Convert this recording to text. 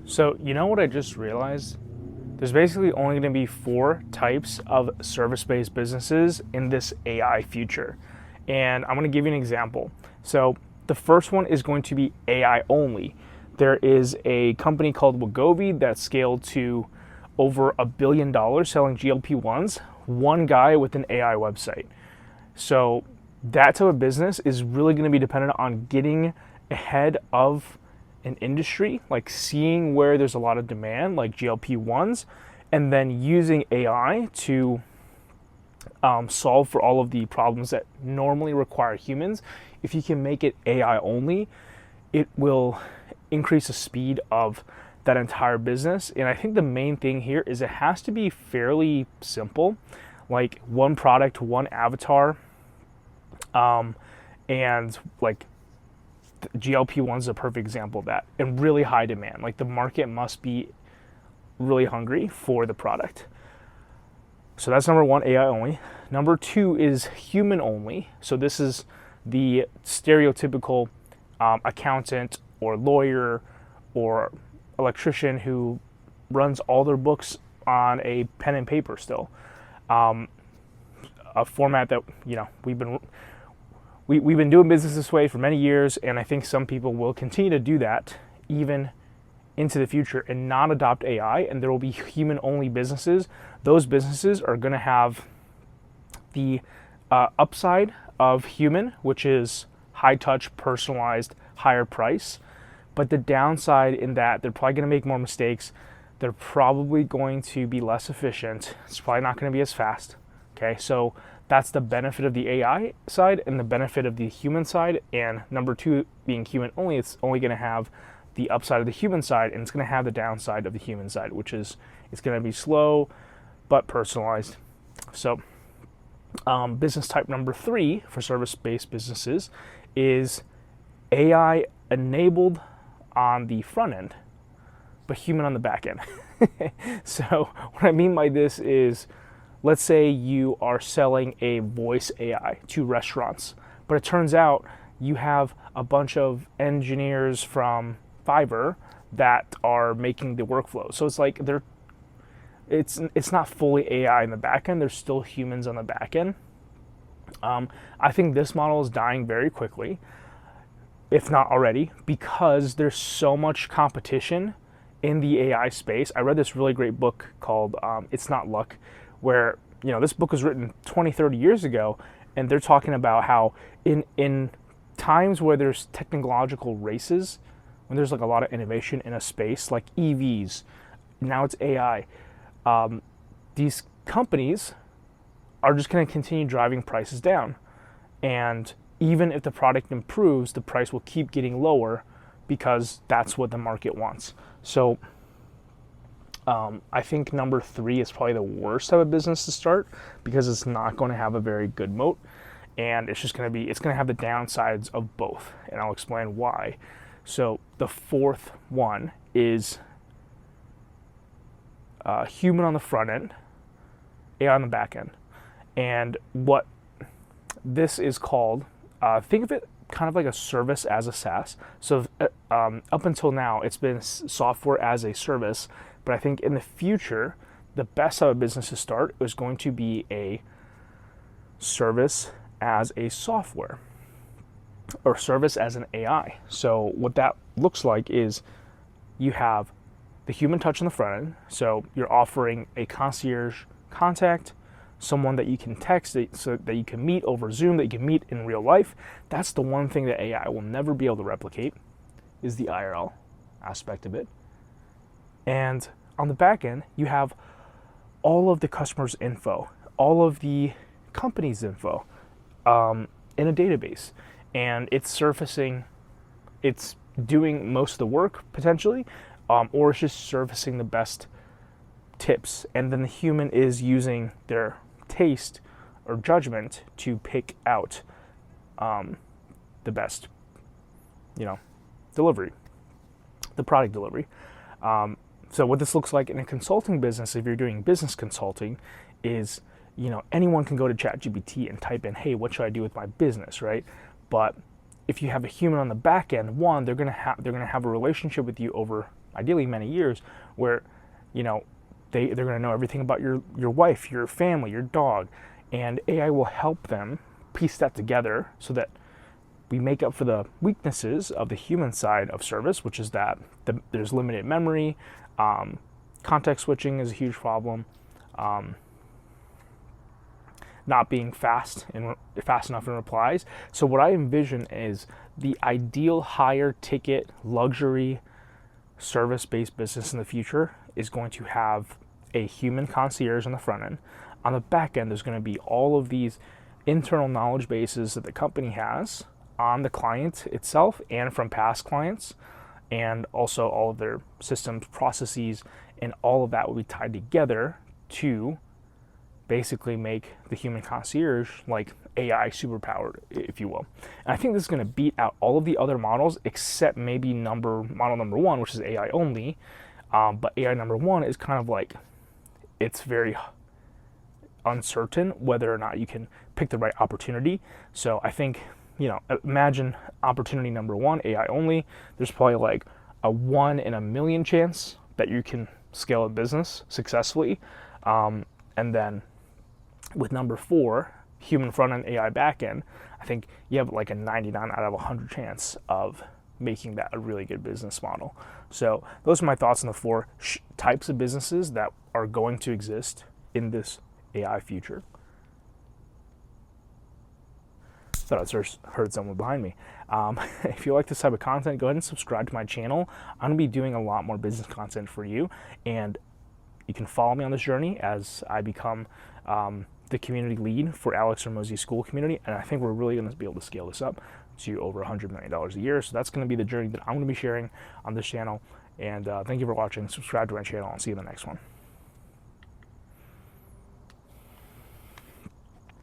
So, you know what I just realized? There's basically only going to be four types of service based businesses in this AI future. And I'm going to give you an example. So, the first one is going to be AI only. There is a company called Wegovy that scaled to over $1 billion selling GLP-1s, one guy with an AI website. So, that type of business is really going to be dependent on getting ahead of an industry, like seeing where there's a lot of demand, like GLP-1s, and then using AI to solve for all of the problems that normally require humans. If you can make it AI only, it will increase the speed of that entire business. And I think the main thing here is it has to be fairly simple, like one product, one avatar, and like GLP-1 is a perfect example of that, and really high demand. Like the market must be really hungry for the product. So that's number one, AI only. Number two is human only. So this is the stereotypical accountant or lawyer or electrician who runs all their books on a pen and paper still. A format that we've been doing business this way for many years, and I think some people will continue to do that even into the future and not adopt AI, and there will be human-only businesses. Those businesses are going to have the upside of human, which is high-touch, personalized, higher price, but the downside in that they're probably going to make more mistakes. They're probably going to be less efficient. It's probably not going to be as fast. Okay, so that's the benefit of the AI side and the benefit of the human side. And number two, being human only, it's only going to have the upside of the human side, and it's going to have the downside of the human side, which is it's going to be slow but personalized. So business type number three for service-based businesses is AI enabled on the front end, but human on the back end. So what I mean by this is, let's say you are selling a voice AI to restaurants, but it turns out you have a bunch of engineers from Fiverr that are making the workflow. So it's like it's not fully AI in the back end. There's still humans on the back end. I think this model is dying very quickly, if not already, because there's so much competition in the AI space. I read this really great book called It's Not Luck, where this book was written 20, 30 years ago, and they're talking about how in times where there's technological races, when there's like a lot of innovation in a space like EVs, now it's AI, these companies are just going to continue driving prices down. And even if the product improves, the price will keep getting lower because that's what the market wants. So I think number three is probably the worst type of business to start because it's not going to have a very good moat, and it's going to have the downsides of both, and I'll explain why. So the fourth one is human on the front end, AI on the back end. And what this is called, think of it kind of like a service as a SaaS. So up until now, it's been software as a service, but I think in the future, the best type of business to start is going to be a service as a software or service as an AI. So what that looks like is you have the human touch on the front end. So you're offering a concierge contact, someone that you can text, so that you can meet over Zoom, that you can meet in real life. That's the one thing that AI will never be able to replicate, is the IRL aspect of it. And on the back end, you have all of the customer's info, all of the company's info in a database. And it's surfacing, it's doing most of the work potentially, or it's just surfacing the best tips. And then the human is using their taste or judgment to pick out the best, delivery, the product delivery. So what this looks like in a consulting business, if you're doing business consulting, is anyone can go to ChatGPT and type in, hey, what should I do with my business, right? But if you have a human on the back end, one, they're gonna have a relationship with you over ideally many years, where, they're going to know everything about your wife, your family, your dog, and AI will help them piece that together so that we make up for the weaknesses of the human side of service, which is that there's limited memory, context switching is a huge problem, not being fast enough in replies. So what I envision is the ideal higher ticket luxury service-based business in the future is going to have a human concierge on the front end. On the back end, there's going to be all of these internal knowledge bases that the company has on the client itself and from past clients, and also all of their systems, processes, and all of that will be tied together to basically make the human concierge like AI superpowered, if you will. And I think this is going to beat out all of the other models except maybe model number one, which is AI only. But AI number one is kind of like, it's very uncertain whether or not you can pick the right opportunity. So I think, imagine opportunity number one, AI only. There's probably like a 1 in a million chance that you can scale a business successfully. And then with number 4, human front end, AI back end, I think you have like a 99 out of 100 chance of making that a really good business model. So those are my thoughts on the 4 types of businesses that are going to exist in this AI future. Thought I heard someone behind me. If you like this type of content, go ahead and subscribe to my channel. I'm going to be doing a lot more business content for you, and you can follow me on this journey as I become the community lead for Alex Hormozi School Community, and I think we're really going to be able to scale this up to over $100 million a year. So that's going to be the journey that I'm going to be sharing on this channel. And thank you for watching. Subscribe to my channel. I'll see you in the next one.